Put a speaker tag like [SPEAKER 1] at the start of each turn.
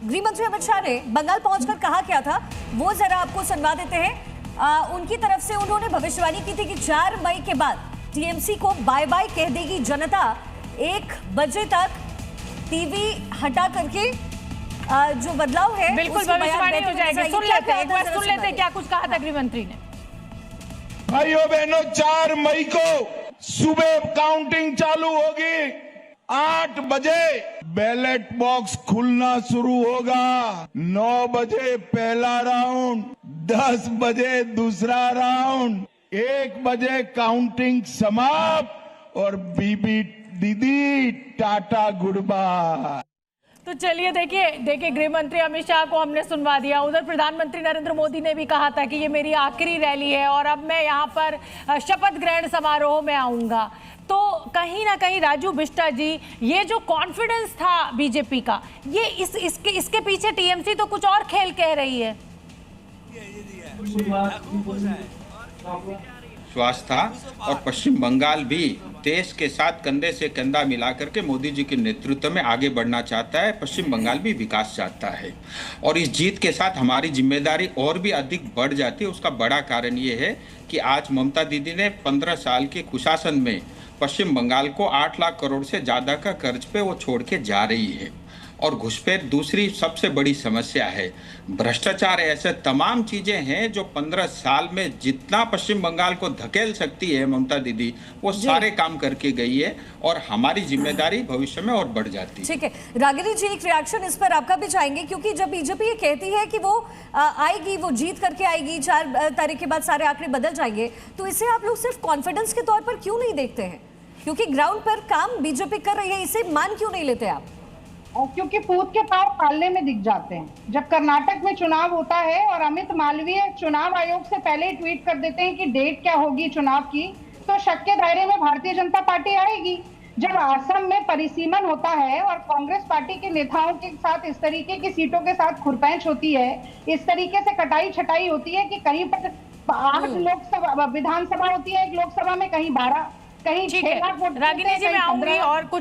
[SPEAKER 1] गृह मंत्री अमित शाह ने बंगाल पहुंचकर कहा क्या था वो जरा आपको सुनवा देते हैं। उनकी तरफ से उन्होंने भविष्यवाणी की थी कि 4 मई के बाद टीएमसी को बाय बाय कह देगी जनता। 1 बजे तक टीवी हटा करके जो बदलाव है
[SPEAKER 2] बिल्कुल भविष्यवाणी हो जाएगी। सुन लेते हैं, एक बार सुन लेते हैं क्या कुछ कहा था गृह मंत्री ने।
[SPEAKER 3] भाइयों बहनों, 4 मई को सुबह काउंटिंग चालू होगी। 8 बजे बैलेट बॉक्स खुलना शुरू होगा। 9 बजे पहला राउंड, 10 बजे दूसरा राउंड, 1 बजे काउंटिंग समाप्त और बीबी दीदी टाटा गुड बाय।
[SPEAKER 2] तो चलिए देखिए गृह मंत्री अमित शाह को हमने सुनवा दिया। उधर प्रधानमंत्री नरेंद्र मोदी ने भी कहा था कि ये मेरी आखिरी रैली है और अब मैं यहाँ पर शपथ ग्रहण समारोह में आऊंगा। तो कहीं ना कहीं राजू बिष्टा जी, ये जो कॉन्फिडेंस था बीजेपी का, ये इसके पीछे टीएमसी तो कुछ और खेल कह रही है।
[SPEAKER 4] विश्वास था और पश्चिम बंगाल भी देश के साथ कंधे से कंधा मिलाकर के मोदी जी के नेतृत्व में आगे बढ़ना चाहता है। पश्चिम बंगाल भी विकास चाहता है और इस जीत के साथ हमारी जिम्मेदारी और भी अधिक बढ़ जाती है। उसका बड़ा कारण ये है कि आज ममता दीदी ने 15 साल के कुशासन में पश्चिम बंगाल को 8 लाख करोड़ से ज़्यादा का कर्ज पे वो छोड़ के जा रही है। और घुसपैठ दूसरी सबसे बड़ी समस्या है। भ्रष्टाचार ऐसे तमाम चीजें हैं जो 15 साल में जितना पश्चिम बंगाल को धकेल सकती है ममता दीदी, वो सारे काम करके गई है और हमारी जिम्मेदारी भविष्य में और बढ़ जाती है।
[SPEAKER 1] ठीक है रागिनी जी, एक रिएक्शन इस पर आपका भी चाहेंगे, क्योंकि जब बीजेपी ये कहती है कि वो आएगी, वो जीत करके आएगी, 4 तारीख के बाद सारे आंकड़े बदल जाएंगे, तो इसे आप लोग सिर्फ कॉन्फिडेंस के तौर पर क्यों नहीं देखते हैं? क्योंकि ग्राउंड पर काम बीजेपी कर रही है, इसे मान क्यों नहीं लेते आप?
[SPEAKER 5] क्योंकि पूत के पार पालने में दिख जाते हैं। जब कर्नाटक में चुनाव होता है और अमित मालवीय चुनाव आयोग से पहले ही ट्वीट कर देते हैं कि डेट क्या होगी चुनाव की, तो शक के दायरे में भारतीय जनता पार्टी आएगी। जब असम में परिसीमन होता है और कांग्रेस पार्टी के नेताओं के साथ इस तरीके की सीटों के साथ खुरपैंच होती है, इस तरीके से कटाई छटाई होती है कि कहीं पर 8 लोकसभा विधानसभा होती है, एक लोकसभा में कहीं 12, कहीं 6 लाख वोट।
[SPEAKER 2] रागिनी जी मैं आऊंगी और कुछ